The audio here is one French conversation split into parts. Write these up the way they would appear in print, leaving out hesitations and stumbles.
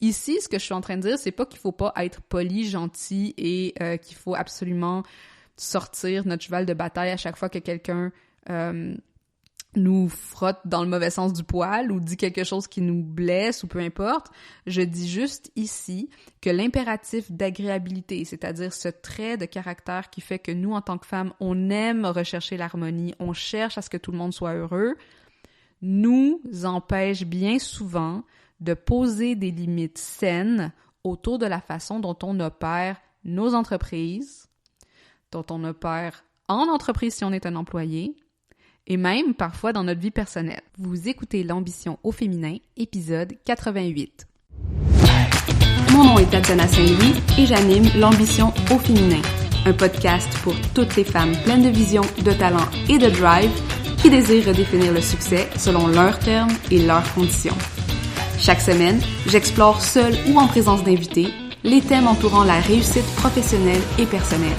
ici, ce que je suis en train de dire, c'est pas qu'il faut pas être poli, gentil et qu'il faut absolument sortir notre cheval de bataille à chaque fois que quelqu'un nous frotte dans le mauvais sens du poil ou dit quelque chose qui nous blesse ou peu importe. Je dis juste ici que l'impératif d'agréabilité, c'est-à-dire ce trait de caractère qui fait que nous, en tant que femmes, on aime rechercher l'harmonie, on cherche à ce que tout le monde soit heureux, nous empêche bien souvent de poser des limites saines autour de la façon dont on opère nos entreprises, dont on opère en entreprise si on est un employé, et même parfois dans notre vie personnelle. Vous écoutez l'ambition au féminin, épisode 88. Mon nom est Tatiana Saint-Louis et j'anime l'ambition au féminin, un podcast pour toutes les femmes pleines de vision, de talent et de drive qui désirent redéfinir le succès selon leurs termes et leurs conditions. Chaque semaine, j'explore seule ou en présence d'invités les thèmes entourant la réussite professionnelle et personnelle.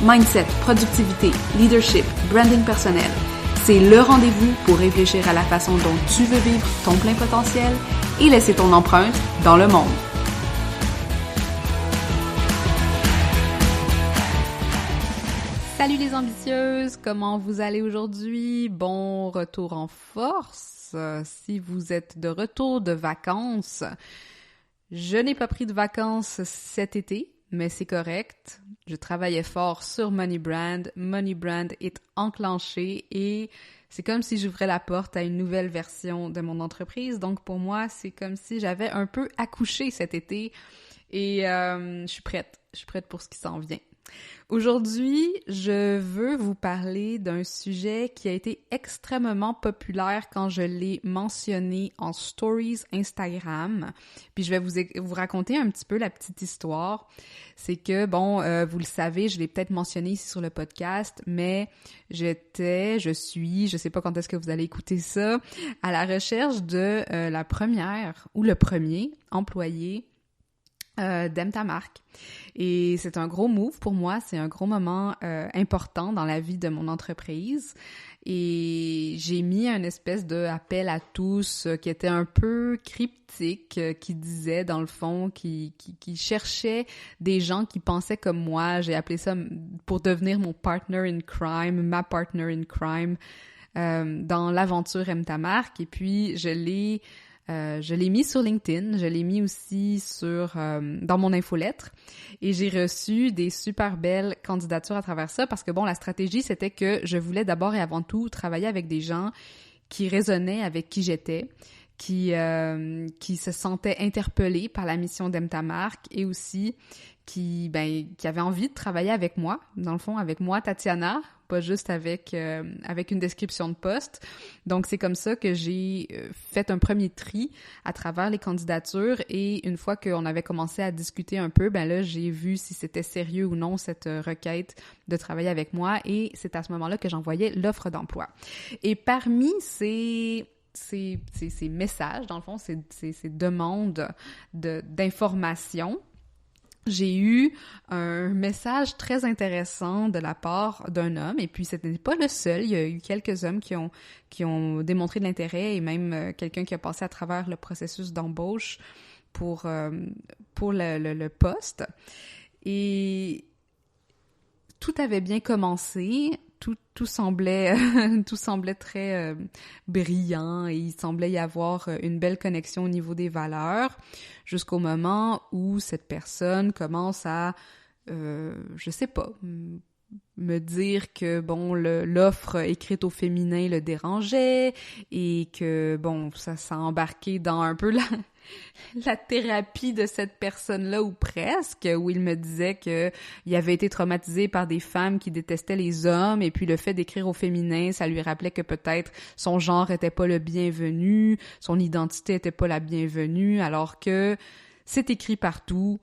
Mindset, productivité, leadership, branding personnel. C'est le rendez-vous pour réfléchir à la façon dont tu veux vivre ton plein potentiel et laisser ton empreinte dans le monde. Salut les ambitieuses, comment vous allez aujourd'hui? Bon retour en force. Si vous êtes de retour de vacances, je n'ai pas pris de vacances cet été, mais c'est correct. Je travaillais fort sur Money Brand. Money Brand est enclenché et c'est comme si j'ouvrais la porte à une nouvelle version de mon entreprise. Donc pour moi, c'est comme si j'avais un peu accouché cet été et je suis prête. Je suis prête pour ce qui s'en vient. Aujourd'hui, je veux vous parler d'un sujet qui a été extrêmement populaire quand je l'ai mentionné en stories Instagram. Puis je vais vous raconter un petit peu la petite histoire. C'est que, vous le savez, je l'ai peut-être mentionné ici sur le podcast, mais je sais pas quand est-ce que vous allez écouter ça, à la recherche de la première ou le premier employé d'Aime ta marque. Et c'est un gros move pour moi, c'est un gros moment important dans la vie de mon entreprise. Et j'ai mis un espèce de appel à tous qui était un peu cryptique, qui disait dans le fond, qui cherchait des gens qui pensaient comme moi. J'ai appelé ça pour devenir mon partner in crime, ma partner in crime dans l'aventure Aime ta marque. Et puis je l'ai mis sur LinkedIn, je l'ai mis aussi dans mon infolettre et j'ai reçu des super belles candidatures à travers ça parce que la stratégie c'était que je voulais d'abord et avant tout travailler avec des gens qui résonnaient avec qui j'étais, qui se sentaient interpellés par la mission d'Aime ta marque et aussi qui avaient envie de travailler avec moi, dans le fond avec moi Tatiana, pas juste avec une description de poste. Donc, c'est comme ça que j'ai fait un premier tri à travers les candidatures et une fois qu'on avait commencé à discuter un peu, là, j'ai vu si c'était sérieux ou non cette requête de travailler avec moi et c'est à ce moment-là que j'envoyais l'offre d'emploi. Et parmi ces messages, dans le fond, ces demandes d'informations, j'ai eu un message très intéressant de la part d'un homme, et puis c'était pas le seul, il y a eu quelques hommes qui ont démontré de l'intérêt, et même quelqu'un qui a passé à travers le processus d'embauche pour le poste. Et tout avait bien commencé, tout semblait très brillant et il semblait y avoir une belle connexion au niveau des valeurs jusqu'au moment où cette personne commence à, je sais pas, me dire que l'offre écrite au féminin le dérangeait et que ça s'est embarqué dans un peu la thérapie de cette personne-là ou presque, où il me disait que il avait été traumatisé par des femmes qui détestaient les hommes et puis le fait d'écrire au féminin, ça lui rappelait que peut-être son genre était pas le bienvenu, son identité était pas la bienvenue, alors que c'est écrit partout.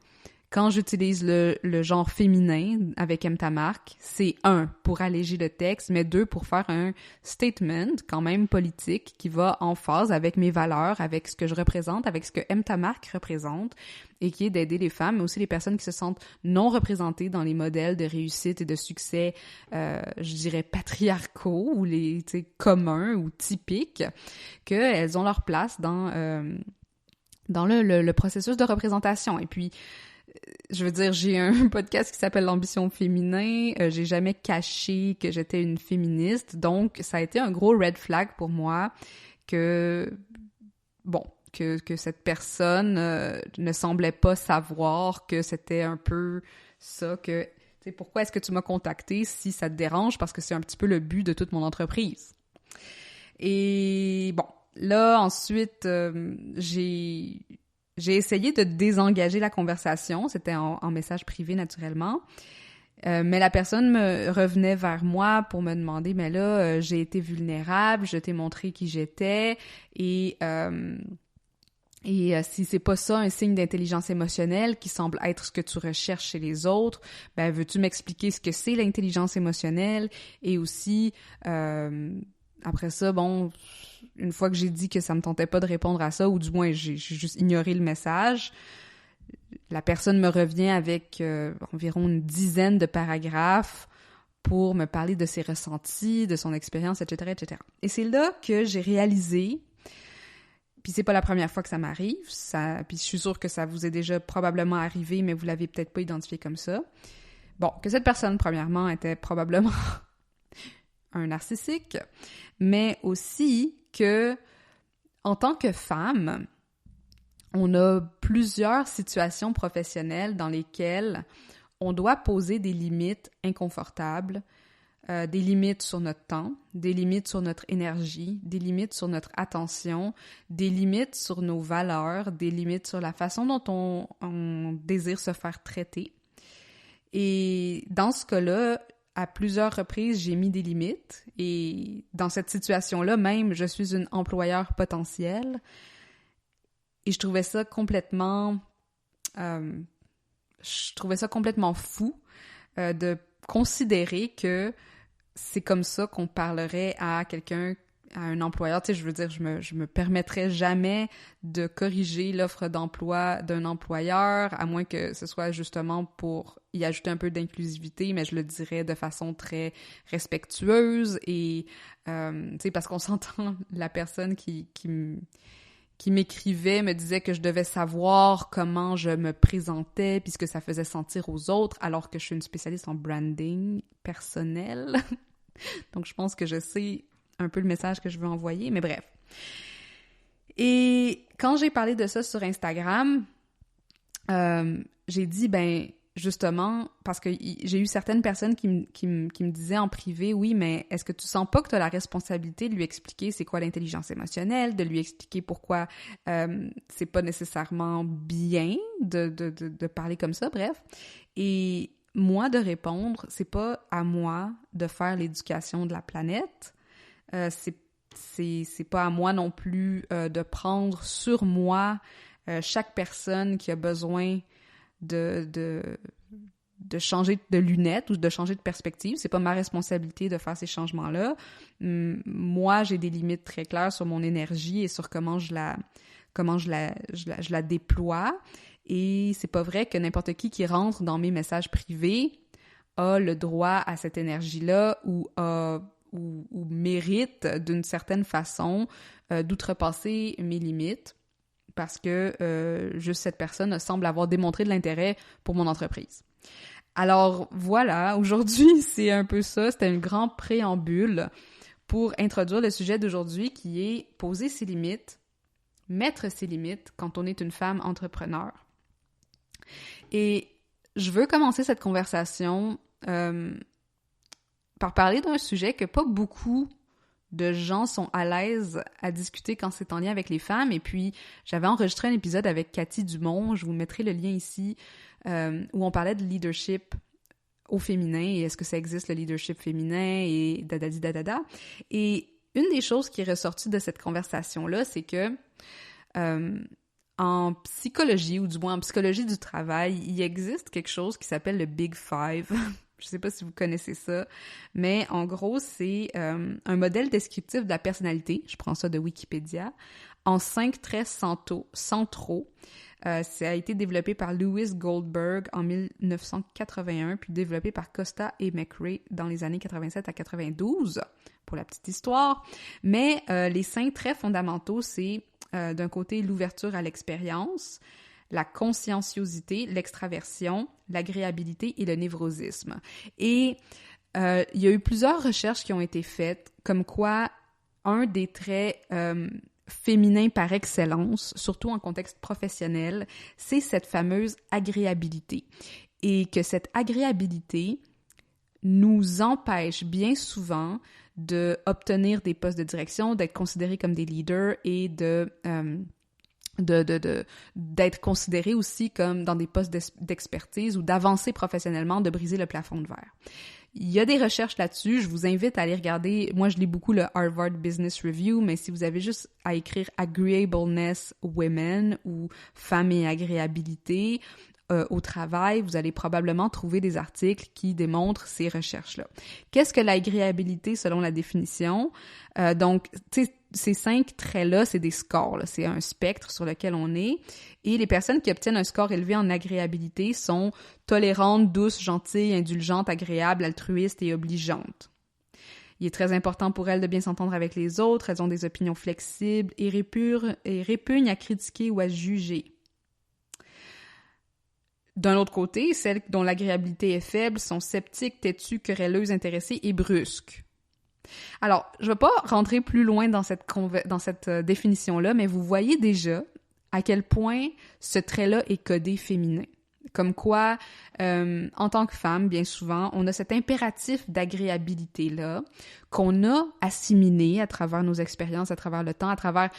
Quand j'utilise le genre féminin avec Aime ta marque, c'est 1, pour alléger le texte, mais 2, pour faire un statement quand même politique qui va en phase avec mes valeurs, avec ce que je représente, avec ce que Aime ta marque représente, et qui est d'aider les femmes, mais aussi les personnes qui se sentent non représentées dans les modèles de réussite et de succès, je dirais patriarcaux ou les communs ou typiques, qu'elles ont leur place dans dans le processus de représentation. Et puis, je veux dire, j'ai un podcast qui s'appelle L'ambition féminin. J'ai jamais caché que j'étais une féministe. Donc, ça a été un gros red flag pour moi que cette personne ne semblait pas savoir que c'était un peu ça, que, tu sais, pourquoi est-ce que tu m'as contacté si ça te dérange? Parce que c'est un petit peu le but de toute mon entreprise. Et bon, là, ensuite, j'ai essayé de désengager la conversation. C'était en message privé, naturellement. Mais la personne me revenait vers moi pour me demander, mais là, j'ai été vulnérable, je t'ai montré qui j'étais, et si c'est pas ça un signe d'intelligence émotionnelle qui semble être ce que tu recherches chez les autres, ben veux-tu m'expliquer ce que c'est l'intelligence émotionnelle? Et aussi, après ça, bon, une fois que j'ai dit que ça me tentait pas de répondre à ça, ou du moins j'ai juste ignoré le message, la personne me revient avec environ une dizaine de paragraphes pour me parler de ses ressentis, de son expérience, etc., etc. Et c'est là que j'ai réalisé, puis c'est pas la première fois que ça m'arrive, puis je suis sûre que ça vous est déjà probablement arrivé, mais vous l'avez peut-être pas identifié comme ça. Bon, que cette personne, premièrement, était probablement un narcissique, mais aussi que, en tant que femme, on a plusieurs situations professionnelles dans lesquelles on doit poser des limites inconfortables, des limites sur notre temps, des limites sur notre énergie, des limites sur notre attention, des limites sur nos valeurs, des limites sur la façon dont on désire se faire traiter. Et dans ce cas-là, à plusieurs reprises, j'ai mis des limites. Et dans cette situation-là, même, je suis une employeur potentielle. Et je trouvais ça complètement fou de considérer que c'est comme ça qu'on parlerait à quelqu'un, à un employeur. Tu sais, je veux dire, je me permettrais jamais de corriger l'offre d'emploi d'un employeur, à moins que ce soit justement pour y ajouter un peu d'inclusivité, mais je le dirais de façon très respectueuse et, tu sais, parce qu'on s'entend, la personne qui m'écrivait me disait que je devais savoir comment je me présentais puis ce que ça faisait sentir aux autres, alors que je suis une spécialiste en branding personnel. Donc, je pense que je sais un peu le message que je veux envoyer, mais bref. Et quand j'ai parlé de ça sur Instagram, j'ai dit, ben, justement, parce que j'ai eu certaines personnes qui me disaient en privé, oui, mais est-ce que tu sens pas que tu as la responsabilité de lui expliquer c'est quoi l'intelligence émotionnelle, de lui expliquer pourquoi c'est pas nécessairement bien de parler comme ça, bref. Et moi, de répondre, c'est pas à moi de faire l'éducation de la planète, c'est pas à moi non plus de prendre sur moi chaque personne qui a besoin de changer de lunettes ou de changer de perspective. C'est pas ma responsabilité de faire ces changements-là. Moi, j'ai des limites très claires sur mon énergie et sur comment je la déploie. Et c'est pas vrai que n'importe qui rentre dans mes messages privés a le droit à cette énergie-là ou mérite d'une certaine façon d'outrepasser mes limites. Parce que juste cette personne semble avoir démontré de l'intérêt pour mon entreprise. Alors voilà, aujourd'hui, c'est un peu ça, c'était un grand préambule pour introduire le sujet d'aujourd'hui qui est poser ses limites, mettre ses limites quand on est une femme entrepreneur. Et je veux commencer cette conversation par parler d'un sujet que pas beaucoup de gens sont à l'aise à discuter quand c'est en lien avec les femmes. Et puis, j'avais enregistré un épisode avec Cathy Dumont, je vous mettrai le lien ici, où on parlait de leadership au féminin et est-ce que ça existe le leadership féminin et dadadi dadada. Et une des choses qui est ressortie de cette conversation-là, c'est que en psychologie, ou du moins en psychologie du travail, il existe quelque chose qui s'appelle le Big Five. Je sais pas si vous connaissez ça, mais en gros, c'est un modèle descriptif de la personnalité, je prends ça de Wikipédia, en 5 traits centraux Ça a été développé par Lewis Goldberg en 1981, puis développé par Costa et McRae dans les années 87 à 92, pour la petite histoire. Mais les 5 traits fondamentaux, c'est d'un côté l'ouverture à l'expérience, la conscienciosité, l'extraversion, l'agréabilité et le névrosisme. Et il y a eu plusieurs recherches qui ont été faites, comme quoi un des traits féminins par excellence, surtout en contexte professionnel, c'est cette fameuse agréabilité. Et que cette agréabilité nous empêche bien souvent d'obtenir des postes de direction, d'être considérés comme des leaders et d'être considérés aussi comme dans des postes d'expertise ou d'avancer professionnellement, de briser le plafond de verre. Il y a des recherches là-dessus, je vous invite à aller regarder. Moi, je lis beaucoup le Harvard Business Review, mais si vous avez juste à écrire « Agreeableness Women » ou « Femmes et agréabilité », au travail, vous allez probablement trouver des articles qui démontrent ces recherches-là. Qu'est-ce que l'agréabilité selon la définition? Donc, tu sais, ces 5 traits-là, c'est des scores, là. C'est un spectre sur lequel on est. Et les personnes qui obtiennent un score élevé en agréabilité sont tolérantes, douces, gentilles, indulgentes, agréables, altruistes et obligeantes. Il est très important pour elles de bien s'entendre avec les autres. Elles ont des opinions flexibles et répugnent à critiquer ou à juger. D'un autre côté, celles dont l'agréabilité est faible sont sceptiques, têtues, querelleuses, intéressées et brusques. Alors, je ne vais pas rentrer plus loin dans cette définition-là, mais vous voyez déjà à quel point ce trait-là est codé féminin. Comme quoi, en tant que femme, bien souvent, on a cet impératif d'agréabilité-là qu'on a assimilé à travers nos expériences, à travers le temps, à travers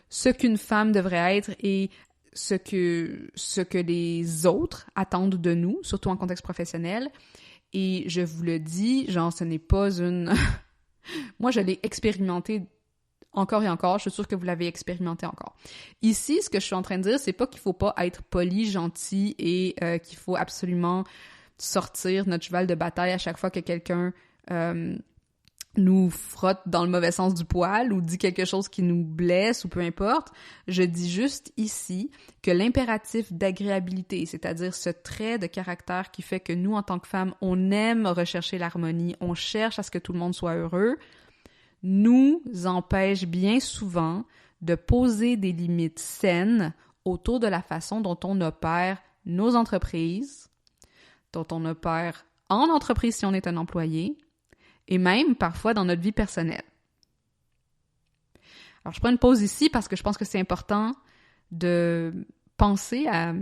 ce qu'une femme devrait être et ce que les autres attendent de nous, surtout en contexte professionnel. Et je vous le dis, genre, ce n'est pas une... Moi, je l'ai expérimenté encore et encore. Je suis sûre que vous l'avez expérimenté encore. Ici, ce que je suis en train de dire, c'est pas qu'il faut pas être poli, gentil et qu'il faut absolument sortir notre cheval de bataille à chaque fois que quelqu'un nous frotte dans le mauvais sens du poil ou dit quelque chose qui nous blesse ou peu importe. Je dis juste ici que l'impératif d'agréabilité, c'est-à-dire ce trait de caractère qui fait que nous, en tant que femmes, on aime rechercher l'harmonie, on cherche à ce que tout le monde soit heureux, nous empêche bien souvent de poser des limites saines autour de la façon dont on opère nos entreprises, dont on opère en entreprise si on est un employé, et même parfois dans notre vie personnelle. Alors, je prends une pause ici parce que je pense que c'est important de penser à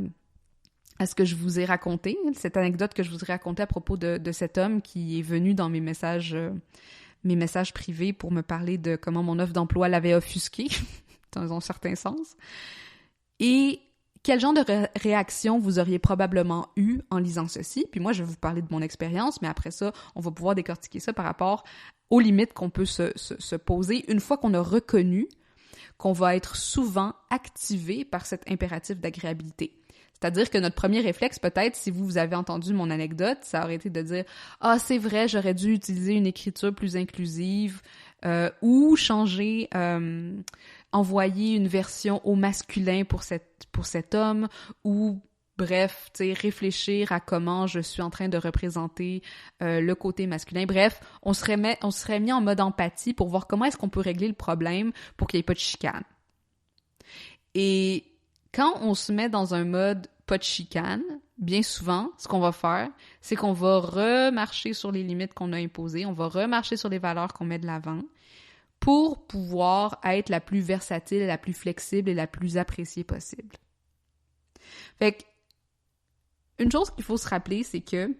ce que je vous ai raconté, cette anecdote que je vous ai racontée à propos de cet homme qui est venu dans mes messages privés pour me parler de comment mon offre d'emploi l'avait offusqué, dans un certain sens. Et quel genre de réaction vous auriez probablement eu en lisant ceci? Puis moi, je vais vous parler de mon expérience, mais après ça, on va pouvoir décortiquer ça par rapport aux limites qu'on peut se poser une fois qu'on a reconnu qu'on va être souvent activé par cet impératif d'agréabilité. C'est-à-dire que notre premier réflexe, peut-être, si vous avez entendu mon anecdote, ça aurait été de dire « Ah, c'est vrai, j'aurais dû utiliser une écriture plus inclusive ou changer, envoyer une version au masculin pour cet homme ou bref, tu sais, réfléchir à comment je suis en train de représenter le côté masculin. Bref, on serait mis en mode empathie pour voir comment est-ce qu'on peut régler le problème pour qu'il n'y ait pas de chicane. Et quand on se met dans un mode pas de chicane, bien souvent, ce qu'on va faire, c'est qu'on va remarcher sur les limites qu'on a imposées, on va remarcher sur les valeurs qu'on met de l'avant pour pouvoir être la plus versatile, la plus flexible et la plus appréciée possible. Fait que, une chose qu'il faut se rappeler, c'est que...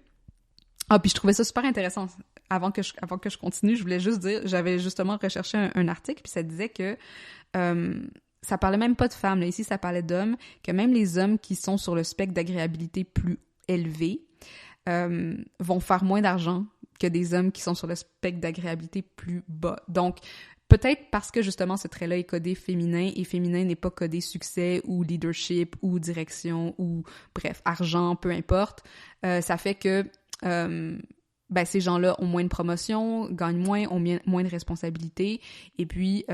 Ah, puis je trouvais ça super intéressant. Avant que je continue, je voulais juste dire, j'avais justement recherché un article, puis ça disait que ça parlait même pas de femmes, là. Ici, ça parlait d'hommes, que même les hommes qui sont sur le spectre d'agréabilité plus élevé vont faire moins d'argent que des hommes qui sont sur le spectre d'agréabilité plus bas. Donc, peut-être parce que justement ce trait-là est codé féminin et féminin n'est pas codé succès ou leadership ou direction ou bref, argent, peu importe, ça fait que ces gens-là ont moins de promotion, gagnent moins, ont moins de responsabilités et puis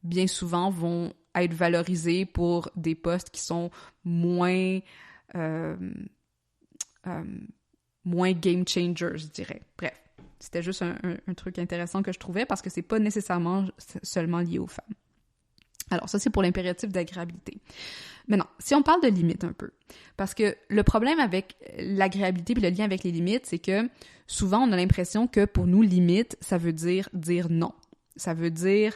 bien souvent vont être valorisé pour des postes qui sont moins game changer, je dirais. Bref, c'était juste un truc intéressant que je trouvais parce que c'est pas nécessairement seulement lié aux femmes. Alors, ça, c'est pour l'impératif d'agréabilité. Maintenant, si on parle de limites un peu, parce que le problème avec l'agréabilité puis le lien avec les limites, c'est que souvent, on a l'impression que pour nous, limite, ça veut dire non. Ça veut dire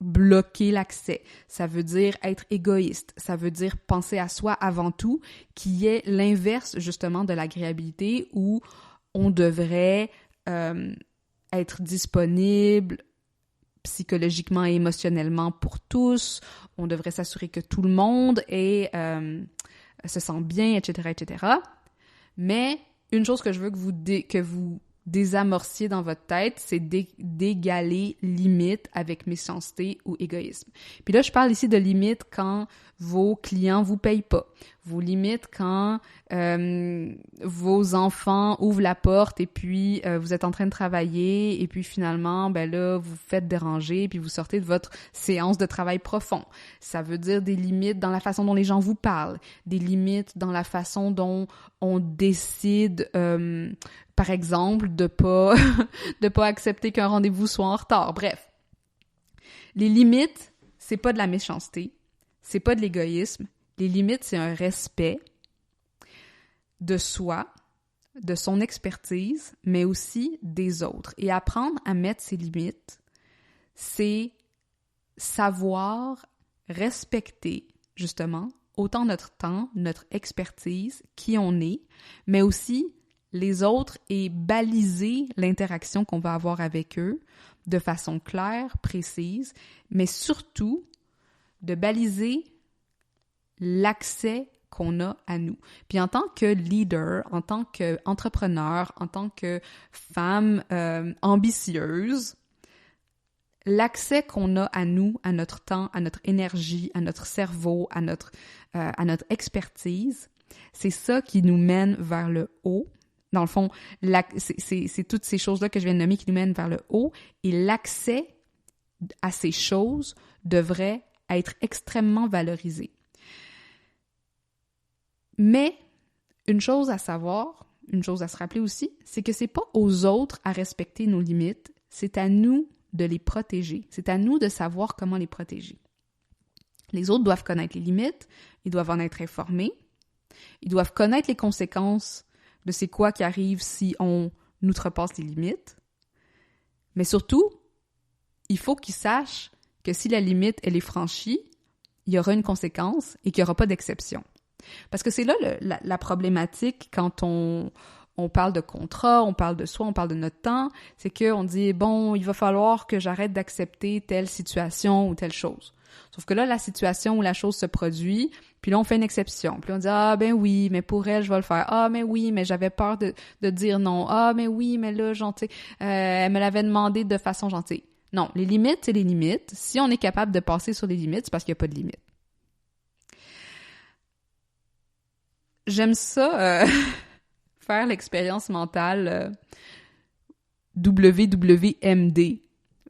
bloquer l'accès. Ça veut dire être égoïste. Ça veut dire penser à soi avant tout, qui est l'inverse, justement, de l'agréabilité où on devrait être disponible psychologiquement et émotionnellement pour tous, on devrait s'assurer que tout le monde se sent bien, etc., etc. Mais une chose que je veux que vous désamorciez dans votre tête, c'est d'égaler limite avec méchanceté ou égoïsme. Puis là, je parle ici de limite quand vos clients vous payent pas. Vos limites quand vos enfants ouvrent la porte et puis vous êtes en train de travailler et puis finalement, ben là, vous vous faites déranger puis vous sortez de votre séance de travail profond. Ça veut dire des limites dans la façon dont les gens vous parlent, des limites dans la façon dont on décide, par exemple, de pas accepter qu'un rendez-vous soit en retard. Bref, les limites, c'est pas de la méchanceté, c'est pas de l'égoïsme. Les limites, c'est un respect de soi, de son expertise, mais aussi des autres. Et apprendre à mettre ses limites, c'est savoir respecter, justement, autant notre temps, notre expertise, qui on est, mais aussi les autres et baliser l'interaction qu'on va avoir avec eux de façon claire, précise, mais surtout de baliser l'accès qu'on a à nous. Puis en tant que leader, en tant qu'entrepreneur, en tant que femme ambitieuse, l'accès qu'on a à nous, à notre temps, à notre énergie, à notre cerveau, à notre expertise, c'est ça qui nous mène vers le haut. Dans le fond, c'est toutes ces choses-là que je viens de nommer qui nous mènent vers le haut, et l'accès à ces choses devrait être extrêmement valorisé. Mais une chose à savoir, une chose à se rappeler aussi, c'est que c'est pas aux autres à respecter nos limites, c'est à nous de les protéger. C'est à nous de savoir comment les protéger. Les autres doivent connaître les limites, ils doivent en être informés, ils doivent connaître les conséquences de c'est quoi qui arrive si on outrepasse les limites. Mais surtout, il faut qu'ils sachent que si la limite, elle est franchie, il y aura une conséquence et qu'il n'y aura pas d'exception. Parce que c'est là la problématique quand on parle de contrat, on parle de soi, on parle de notre temps, c'est qu'on dit, bon, il va falloir que j'arrête d'accepter telle situation ou telle chose. Sauf que là, la situation où la chose se produit, puis là, on fait une exception. Puis on dit, ah, ben oui, mais pour elle, je vais le faire. Ah, mais oui, mais j'avais peur de dire non. Ah, mais oui, mais là, gentil, elle me l'avait demandé de façon gentille. Non, les limites, c'est les limites. Si on est capable de passer sur les limites, c'est parce qu'il n'y a pas de limites. J'aime ça, faire l'expérience mentale WWMD.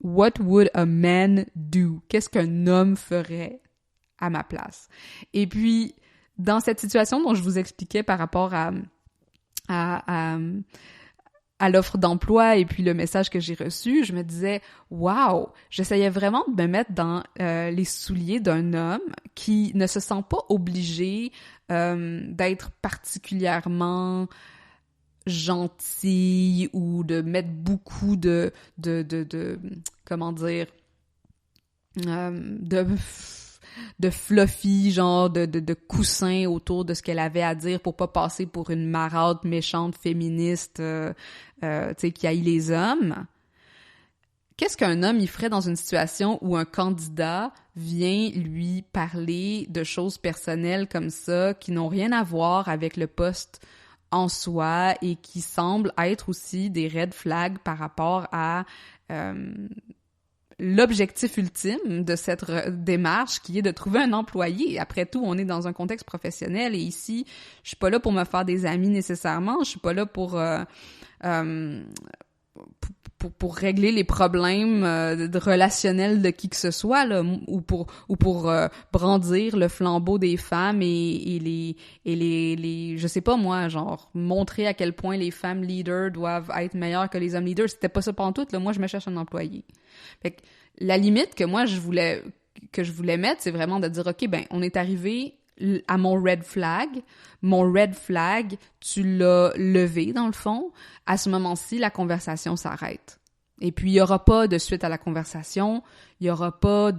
What would a man do? Qu'est-ce qu'un homme ferait à ma place? Et puis, dans cette situation dont je vous expliquais par rapport à l'offre d'emploi et puis le message que j'ai reçu, je me disais, wow, j'essayais vraiment de me mettre dans les souliers d'un homme qui ne se sent pas obligé d'être particulièrement gentil ou de mettre beaucoup de comment dire, de fluffy, genre de coussins autour de ce qu'elle avait à dire pour pas passer pour une marâtre méchante féministe, tu sais, qui haït les hommes. Qu'est-ce qu'un homme, il ferait dans une situation où un candidat vient lui parler de choses personnelles comme ça, qui n'ont rien à voir avec le poste en soi et qui semblent être aussi des red flags par rapport à l'objectif ultime de cette démarche qui est de trouver un employé. Après tout, on est dans un contexte professionnel et ici, je suis pas là pour me faire des amis nécessairement, je suis pas là pour pour régler les problèmes relationnels de qui que ce soit là, ou pour brandir le flambeau des femmes et les je sais pas moi, genre montrer à quel point les femmes leaders doivent être meilleures que les hommes leaders. C'était pas ça pantoute là. Moi je me cherche un employé. Fait que la limite que moi je voulais mettre, c'est vraiment de dire OK, ben on est arrivé à mon red flag. Mon red flag, tu l'as levé, dans le fond. À ce moment-ci, la conversation s'arrête. Et puis, il n'y aura pas de suite à la conversation. Il n'y aura pas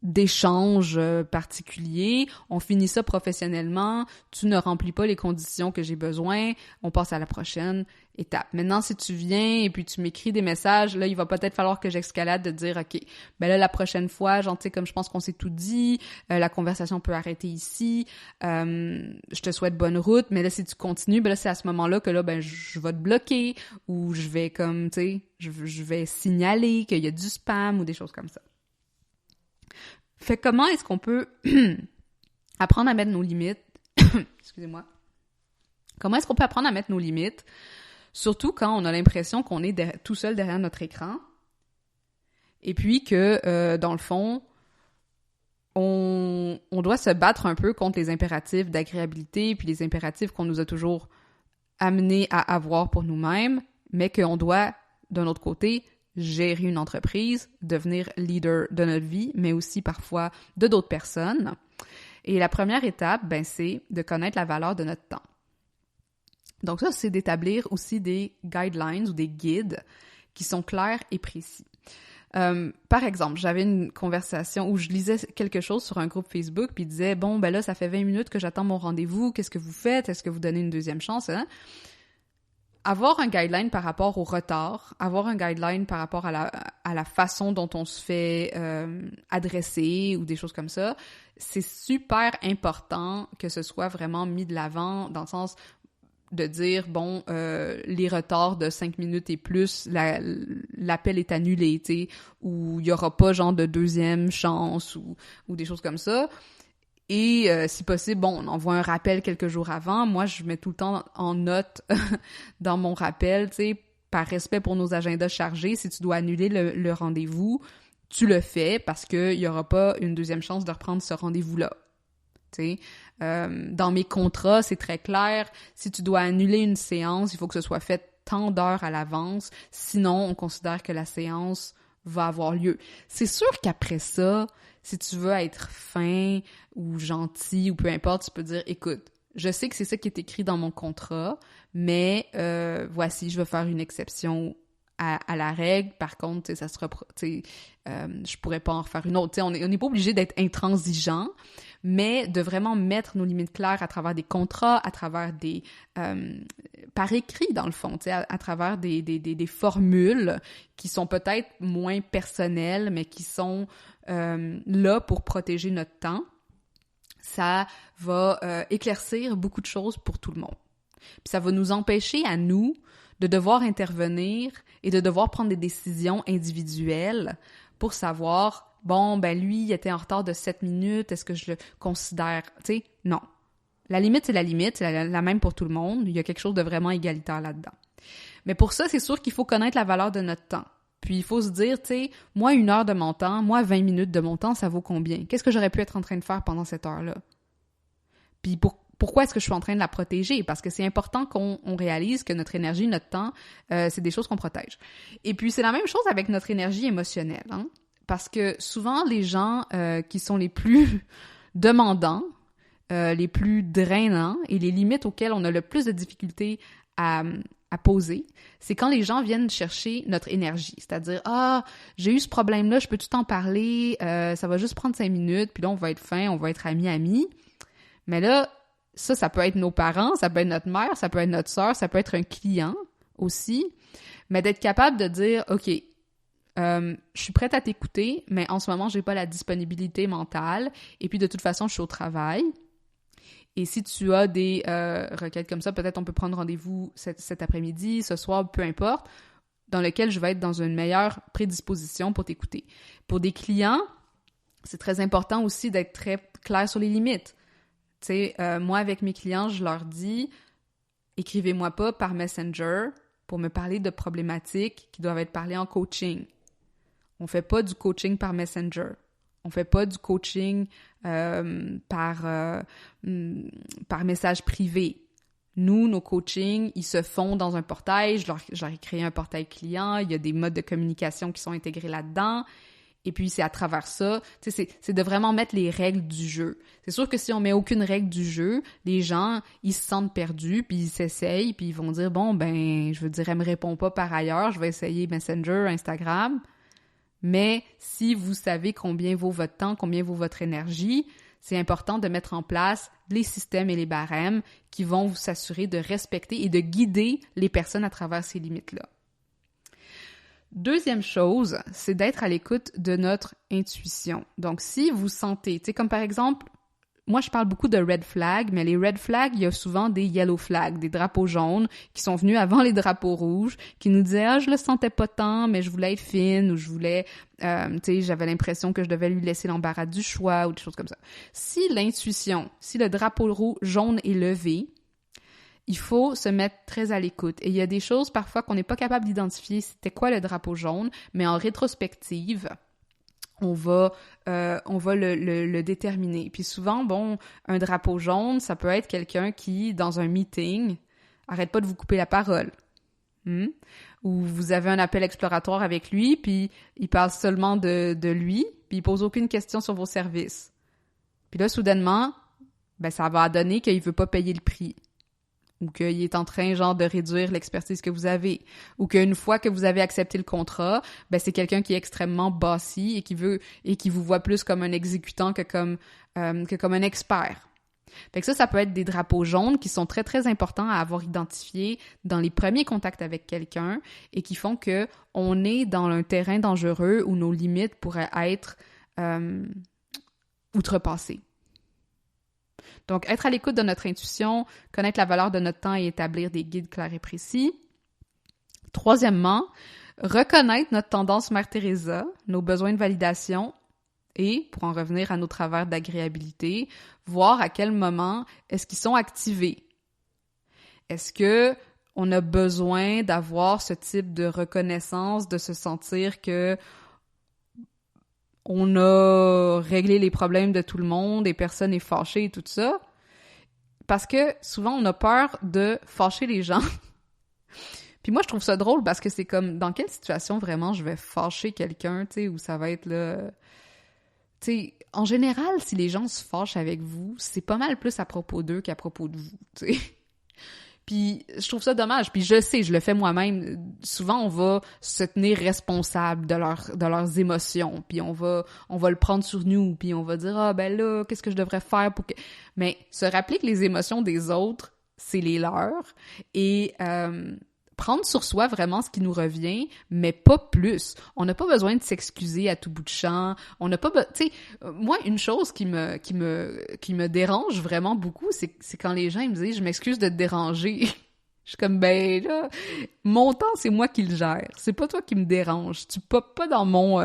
d'échange particulier. On finit ça professionnellement. Tu ne remplis pas les conditions que j'ai besoin. On passe à la prochaine étape. Maintenant, si tu viens et puis tu m'écris des messages, là, il va peut-être falloir que j'escalade de dire, OK, ben là, la prochaine fois, genre, tu sais, comme je pense qu'on s'est tout dit, la conversation peut arrêter ici, je te souhaite bonne route, mais là, si tu continues, ben là, c'est à ce moment-là que là, ben, je vais te bloquer ou je vais comme, tu sais, je vais signaler qu'il y a du spam ou des choses comme ça. Fait comment est-ce qu'on peut apprendre à mettre nos limites? Excusez-moi. Comment est-ce qu'on peut apprendre à mettre nos limites? Surtout quand on a l'impression qu'on est tout seul derrière notre écran. Et puis que, dans le fond, on doit se battre un peu contre les impératifs d'agréabilité puis les impératifs qu'on nous a toujours amenés à avoir pour nous-mêmes, mais qu'on doit, d'un autre côté, gérer une entreprise, devenir leader de notre vie, mais aussi parfois de d'autres personnes. Et la première étape, ben, c'est de connaître la valeur de notre temps. Donc ça, c'est d'établir aussi des guidelines ou des guides qui sont clairs et précis. Par exemple, j'avais une conversation où je lisais quelque chose sur un groupe Facebook, puis il disait « Bon, ben là, ça fait 20 minutes que j'attends mon rendez-vous, qu'est-ce que vous faites? Est-ce que vous donnez une deuxième chance? Hein? » Avoir un guideline par rapport au retard, avoir un guideline par rapport à la façon dont on se fait adresser ou des choses comme ça, c'est super important que ce soit vraiment mis de l'avant dans le sens de dire, bon, les retards de 5 minutes et plus, l'appel est annulé, tu sais, ou il y aura pas genre de deuxième chance ou des choses comme ça. Et si possible, bon, on envoie un rappel quelques jours avant. Moi, je mets tout le temps en note dans mon rappel, tu sais, par respect pour nos agendas chargés, si tu dois annuler le rendez-vous, tu le fais parce qu'il n'y aura pas une deuxième chance de reprendre ce rendez-vous-là. Tu sais, dans mes contrats, c'est très clair. Si tu dois annuler une séance, il faut que ce soit fait tant d'heures à l'avance. Sinon, on considère que la séance va avoir lieu. C'est sûr qu'après ça, si tu veux être fin ou gentil ou peu importe, tu peux dire « Écoute, je sais que c'est ça qui est écrit dans mon contrat, mais voici, je vais faire une exception à la règle. Par contre, ça sera, je pourrais pas en refaire une autre. » On n'est pas obligé d'être intransigeant, mais de vraiment mettre nos limites claires à travers des contrats, à travers des par écrit dans le fond, à travers des formules qui sont peut-être moins personnelles, mais qui sont là pour protéger notre temps. Ça va éclaircir beaucoup de choses pour tout le monde. Puis ça va nous empêcher à nous de devoir intervenir et de devoir prendre des décisions individuelles pour savoir, bon, ben lui, il était en retard de 7 minutes, est-ce que je le considère? Tu sais, non. La limite, c'est la limite, c'est la même pour tout le monde. Il y a quelque chose de vraiment égalitaire là-dedans. Mais pour ça, c'est sûr qu'il faut connaître la valeur de notre temps. Puis il faut se dire, tu sais, moi, 1 heure de mon temps, moi, 20 minutes de mon temps, ça vaut combien? Qu'est-ce que j'aurais pu être en train de faire pendant cette heure-là? Puis pourquoi est-ce que je suis en train de la protéger? Parce que c'est important qu'on réalise que notre énergie, notre temps, c'est des choses qu'on protège. Et puis, c'est la même chose avec notre énergie émotionnelle, hein? Parce que souvent, les gens qui sont les plus demandants, les plus drainants et les limites auxquelles on a le plus de difficultés à poser, c'est quand les gens viennent chercher notre énergie. C'est-à-dire, j'ai eu ce problème-là, je peux-tu t'en parler? Ça va juste prendre 5 minutes, puis là, on va être fin, on va être amis. Mais là, ça peut être nos parents, ça peut être notre mère, ça peut être notre sœur, ça peut être un client aussi. Mais d'être capable de dire, OK, je suis prête à t'écouter, mais en ce moment, j'ai pas la disponibilité mentale. Et puis, de toute façon, je suis au travail. Et si tu as des requêtes comme ça, peut-être on peut prendre rendez-vous cet après-midi, ce soir, peu importe, dans lequel je vais être dans une meilleure prédisposition pour t'écouter. Pour des clients, c'est très important aussi d'être très clair sur les limites. Tu sais, moi, avec mes clients, je leur dis, écrivez-moi pas par Messenger pour me parler de problématiques qui doivent être parlées en coaching. On fait pas du coaching par Messenger. On fait pas du coaching par message privé. Nous, nos coachings, ils se font dans un portail. Je leur ai créé un portail client. Il y a des modes de communication qui sont intégrés là-dedans. Et puis, c'est à travers ça, tu sais, c'est de vraiment mettre les règles du jeu. C'est sûr que si on met aucune règle du jeu, les gens, ils se sentent perdus, puis ils s'essayent, puis ils vont dire, bon, ben, je veux dire, elle me répond pas par ailleurs, je vais essayer Messenger, Instagram. Mais si vous savez combien vaut votre temps, combien vaut votre énergie, c'est important de mettre en place les systèmes et les barèmes qui vont vous s'assurer de respecter et de guider les personnes à travers ces limites-là. Deuxième chose, c'est d'être à l'écoute de notre intuition. Donc, si vous sentez, tu sais, comme par exemple, moi, je parle beaucoup de red flags, mais les red flags, il y a souvent des yellow flags, des drapeaux jaunes qui sont venus avant les drapeaux rouges, qui nous disaient « Ah, je le sentais pas tant, mais je voulais être fine » ou « je voulais, tu sais, j'avais l'impression que je devais lui laisser l'embarras du choix » ou des choses comme ça. Si l'intuition, si le drapeau jaune est levé, il faut se mettre très à l'écoute. Et il y a des choses parfois qu'on n'est pas capable d'identifier c'était quoi le drapeau jaune, mais en rétrospective, on va le déterminer. Puis souvent, bon, un drapeau jaune, ça peut être quelqu'un qui, dans un meeting, arrête pas de vous couper la parole. Ou vous avez un appel exploratoire avec lui, puis il parle seulement de lui, puis il pose aucune question sur vos services. Puis là, soudainement, ben ça va donner qu'il veut pas payer le prix. Ou qu'il est en train, genre, de réduire l'expertise que vous avez. Ou qu'une fois que vous avez accepté le contrat, ben c'est quelqu'un qui est extrêmement bossy et qui vous voit plus comme un exécutant que comme un expert. Fait que ça peut être des drapeaux jaunes qui sont très, très importants à avoir identifiés dans les premiers contacts avec quelqu'un et qui font que on est dans un terrain dangereux où nos limites pourraient être outrepassées. Donc, être à l'écoute de notre intuition, connaître la valeur de notre temps et établir des guides clairs et précis. Troisièmement, reconnaître notre tendance Mère Teresa, nos besoins de validation et, pour en revenir à nos travers d'agréabilité, voir à quel moment est-ce qu'ils sont activés. Est-ce que on a besoin d'avoir ce type de reconnaissance, de se sentir que on a réglé les problèmes de tout le monde et personne n'est fâché et tout ça. Parce que souvent, on a peur de fâcher les gens. Puis moi, je trouve ça drôle parce que c'est comme, dans quelle situation vraiment je vais fâcher quelqu'un, tu sais, où ça va être là... Tu sais, en général, si les gens se fâchent avec vous, c'est pas mal plus à propos d'eux qu'à propos de vous, tu sais. Puis je trouve ça dommage. Puis je sais, je le fais moi-même. Souvent, on va se tenir responsable de leurs émotions. Puis on va le prendre sur nous. Puis on va dire, ah ben là, qu'est-ce que je devrais faire pour que... Mais se rappeler que les émotions des autres, c'est les leurs. Et prendre sur soi vraiment ce qui nous revient, mais pas plus. On n'a pas besoin de s'excuser à tout bout de champ. On n'a pas... Tu sais, moi, une chose qui me dérange vraiment beaucoup, c'est quand les gens ils me disent « Je m'excuse de te déranger ». Je suis comme « Ben là, mon temps, c'est moi qui le gère. C'est pas toi qui me dérange. Tu popes pas dans mon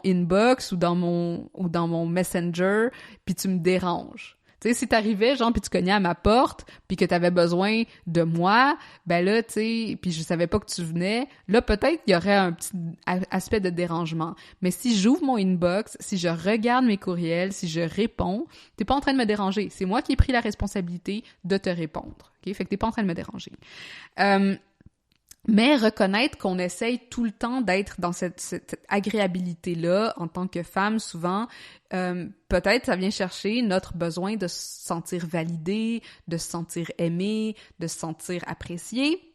inbox ou dans mon Messenger, puis tu me déranges. » Tu sais, si t'arrivais, genre, puis tu cognais à ma porte, puis que t'avais besoin de moi, ben là, tu sais, puis je savais pas que tu venais, là, peut-être il y aurait un petit aspect de dérangement. Mais si j'ouvre mon inbox, si je regarde mes courriels, si je réponds, t'es pas en train de me déranger. C'est moi qui ai pris la responsabilité de te répondre. OK? Fait que t'es pas en train de me déranger. Mais reconnaître qu'on essaye tout le temps d'être dans cette agréabilité-là en tant que femme, souvent, peut-être ça vient chercher notre besoin de se sentir validé, de se sentir aimé, de se sentir apprécié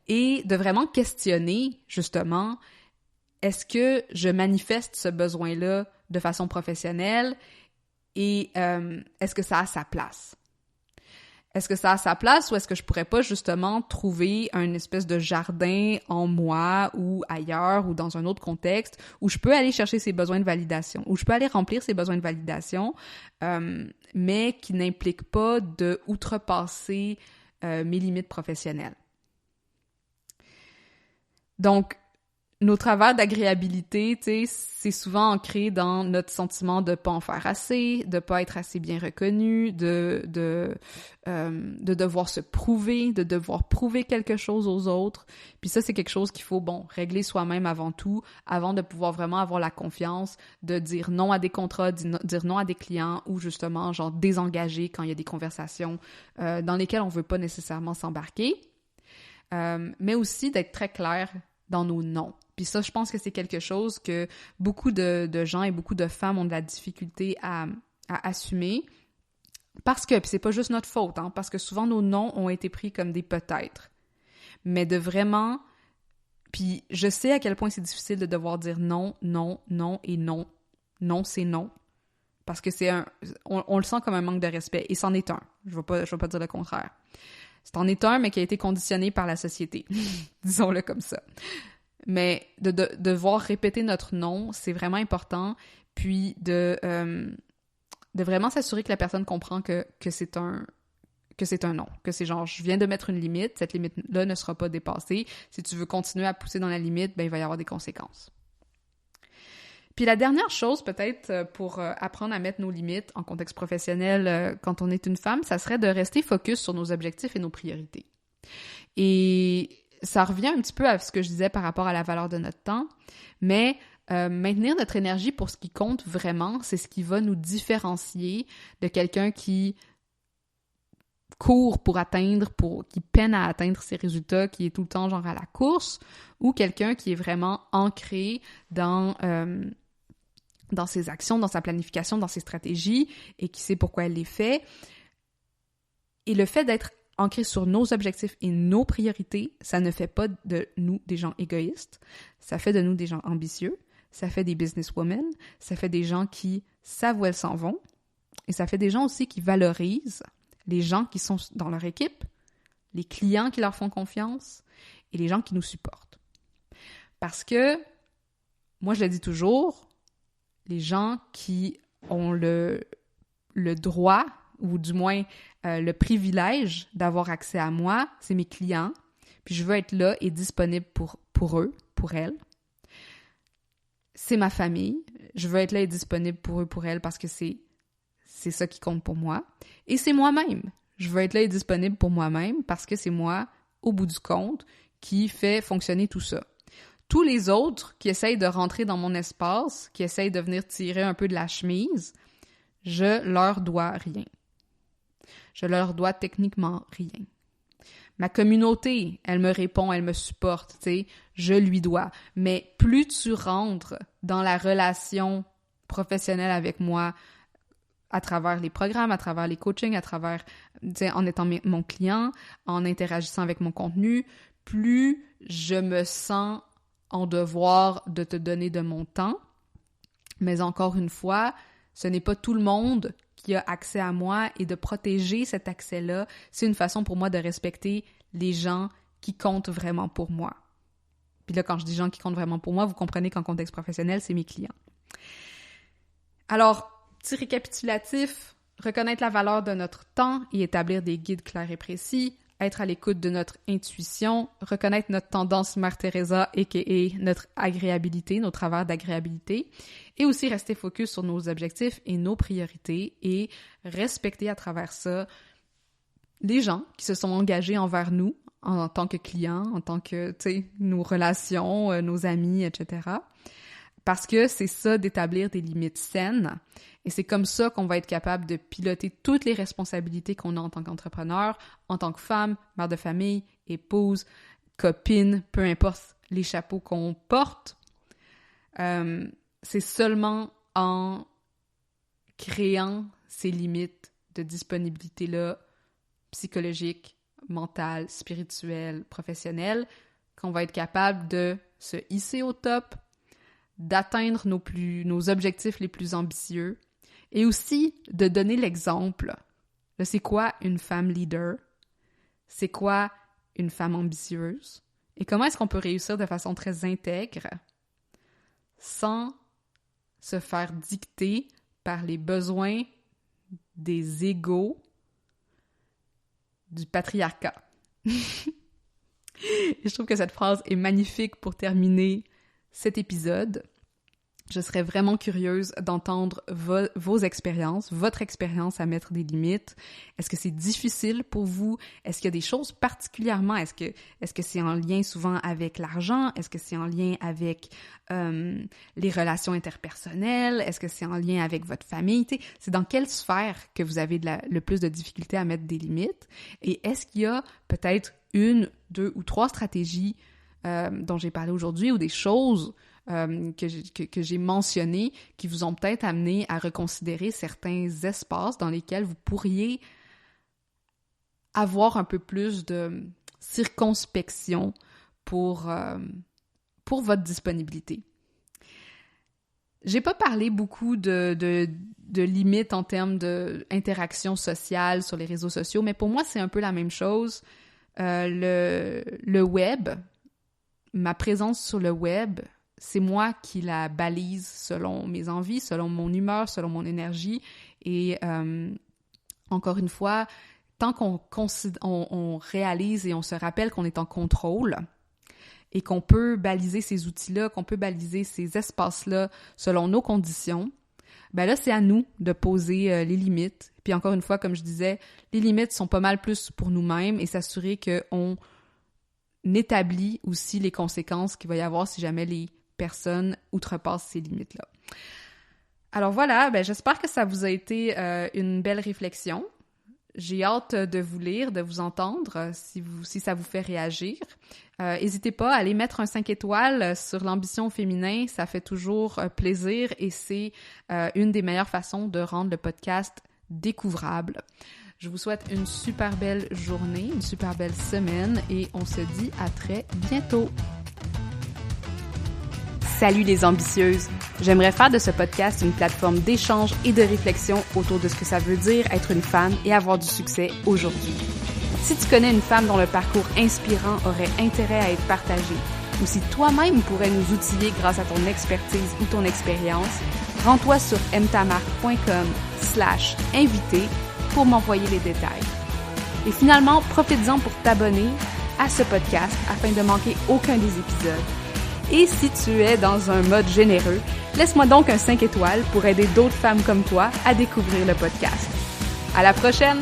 et de vraiment questionner, justement, est-ce que je manifeste ce besoin-là de façon professionnelle et est-ce que ça a sa place? Est-ce que ça a sa place ou est-ce que je pourrais pas justement trouver un espèce de jardin en moi ou ailleurs ou dans un autre contexte où je peux aller chercher ces besoins de validation, où je peux aller remplir ces besoins de validation, mais qui n'implique pas de outrepasser mes limites professionnelles. Donc, nos travers d'agréabilité, tu sais, c'est souvent ancré dans notre sentiment de pas en faire assez, de pas être assez bien reconnu, de devoir se prouver, de devoir prouver quelque chose aux autres. Puis ça, c'est quelque chose qu'il faut, régler soi-même avant tout, avant de pouvoir vraiment avoir la confiance de dire non à des contrats, dire non à des clients ou justement, genre, désengager quand il y a des conversations dans lesquelles on veut pas nécessairement s'embarquer. Mais aussi d'être très clair dans nos noms. Puis ça, je pense que c'est quelque chose que beaucoup de gens et beaucoup de femmes ont de la difficulté à assumer. Parce que, puis c'est pas juste notre faute, hein, parce que souvent nos noms ont été pris comme des peut-être. Mais de vraiment... Puis je sais à quel point c'est difficile de devoir dire non, non, non et non. Non, c'est non. Parce que c'est on le sent comme un manque de respect. Et c'en est un. Je vais pas dire le contraire. C'en est un, mais qui a été conditionné par la société. Disons-le comme ça. Mais de devoir répéter notre nom, c'est vraiment important. Puis de vraiment s'assurer que la personne comprend que c'est un non. Que c'est genre, je viens de mettre une limite, cette limite-là ne sera pas dépassée. Si tu veux continuer à pousser dans la limite, il va y avoir des conséquences. Puis la dernière chose, peut-être, pour apprendre à mettre nos limites en contexte professionnel quand on est une femme, ça serait de rester focus sur nos objectifs et nos priorités. Et ça revient un petit peu à ce que je disais par rapport à la valeur de notre temps, mais maintenir notre énergie pour ce qui compte vraiment, c'est ce qui va nous différencier de quelqu'un qui court qui peine à atteindre ses résultats, qui est tout le temps genre à la course, ou quelqu'un qui est vraiment ancré dans ses actions, dans sa planification, dans ses stratégies, et qui sait pourquoi elle les fait. Et le fait d'être ancré sur nos objectifs et nos priorités, ça ne fait pas de nous des gens égoïstes, ça fait de nous des gens ambitieux, ça fait des businesswomen, ça fait des gens qui savent où elles s'en vont, et ça fait des gens aussi qui valorisent les gens qui sont dans leur équipe, les clients qui leur font confiance, et les gens qui nous supportent. Parce que, moi je le dis toujours, les gens qui ont le droit, ou du moins le privilège d'avoir accès à moi, c'est mes clients. Puis je veux être là et disponible pour eux, pour elles. C'est ma famille. Je veux être là et disponible pour eux, pour elles, parce que c'est ça qui compte pour moi. Et c'est moi-même. Je veux être là et disponible pour moi-même, parce que c'est moi, au bout du compte, qui fait fonctionner tout ça. Tous les autres qui essayent de rentrer dans mon espace, qui essayent de venir tirer un peu de la chemise, je leur dois rien. Je leur dois techniquement rien. Ma communauté, elle me répond, elle me supporte, tu sais, je lui dois. Mais plus tu rentres dans la relation professionnelle avec moi, à travers les programmes, à travers les coachings, à travers, tu sais, en étant mon client, en interagissant avec mon contenu, plus je me sens en devoir de te donner de mon temps. Mais encore une fois, ce n'est pas tout le monde qui a accès à moi, et de protéger cet accès-là, c'est une façon pour moi de respecter les gens qui comptent vraiment pour moi. Puis là, quand je dis gens qui comptent vraiment pour moi, vous comprenez qu'en contexte professionnel, c'est mes clients. Alors, petit récapitulatif, reconnaître la valeur de notre temps et établir des guides clairs et précis, être à l'écoute de notre intuition, reconnaître notre tendance Mère Teresa, a.k.a. notre agréabilité, nos travers d'agréabilité, et aussi rester focus sur nos objectifs et nos priorités, et respecter à travers ça les gens qui se sont engagés envers nous en tant que clients, en tant que, tu sais, nos relations, nos amis, etc. Parce que c'est ça d'établir des limites saines, et c'est comme ça qu'on va être capable de piloter toutes les responsabilités qu'on a en tant qu'entrepreneur, en tant que femme, mère de famille, épouse, copine, peu importe les chapeaux qu'on porte. C'est seulement en créant ces limites de disponibilité-là, psychologique, mentale, spirituelle, professionnelle, qu'on va être capable de se hisser au top, d'atteindre nos objectifs les plus ambitieux, et aussi de donner l'exemple de c'est quoi une femme leader, c'est quoi une femme ambitieuse, et comment est-ce qu'on peut réussir de façon très intègre sans se faire dicter par les besoins des égos du patriarcat. Et je trouve que cette phrase est magnifique pour terminer cet épisode. Je serais vraiment curieuse d'entendre vos expériences, votre expérience à mettre des limites. Est-ce que c'est difficile pour vous? Est-ce qu'il y a des choses particulièrement? Est-ce que c'est en lien souvent avec l'argent? Est-ce que c'est en lien avec les relations interpersonnelles? Est-ce que c'est en lien avec votre famille? C'est dans quelle sphère que vous avez le plus de difficultés à mettre des limites? Et est-ce qu'il y a peut-être 1, 2 ou 3 stratégies dont j'ai parlé aujourd'hui ou des choses que j'ai mentionné, qui vous ont peut-être amené à reconsidérer certains espaces dans lesquels vous pourriez avoir un peu plus de circonspection pour votre disponibilité. J'ai pas parlé beaucoup de limites en termes d'interaction sociale sur les réseaux sociaux, mais pour moi, c'est un peu la même chose. Le web, ma présence sur le web, c'est moi qui la balise selon mes envies, selon mon humeur, selon mon énergie. Et encore une fois, tant qu'on réalise et on se rappelle qu'on est en contrôle et qu'on peut baliser ces outils-là, qu'on peut baliser ces espaces-là selon nos conditions, ben là, c'est à nous de poser les limites. Puis encore une fois, comme je disais, les limites sont pas mal plus pour nous-mêmes et s'assurer qu'on établit aussi les conséquences qu'il va y avoir si jamais les personne outrepasse ces limites-là. Alors voilà, ben j'espère que ça vous a été une belle réflexion. J'ai hâte de vous lire, de vous entendre, si ça vous fait réagir. N'hésitez pas à aller mettre un 5 étoiles sur l'ambition au féminin, ça fait toujours plaisir et c'est une des meilleures façons de rendre le podcast découvrable. Je vous souhaite une super belle journée, une super belle semaine et on se dit à très bientôt. Salut les ambitieuses! J'aimerais faire de ce podcast une plateforme d'échange et de réflexion autour de ce que ça veut dire être une femme et avoir du succès aujourd'hui. Si tu connais une femme dont le parcours inspirant aurait intérêt à être partagé, ou si toi-même pourrais nous outiller grâce à ton expertise ou ton expérience, rends-toi sur mtamarque.com/invité pour m'envoyer les détails. Et finalement, profite-en pour t'abonner à ce podcast afin de manquer aucun des épisodes. Et si tu es dans un mode généreux, laisse-moi donc un 5 étoiles pour aider d'autres femmes comme toi à découvrir le podcast. À la prochaine!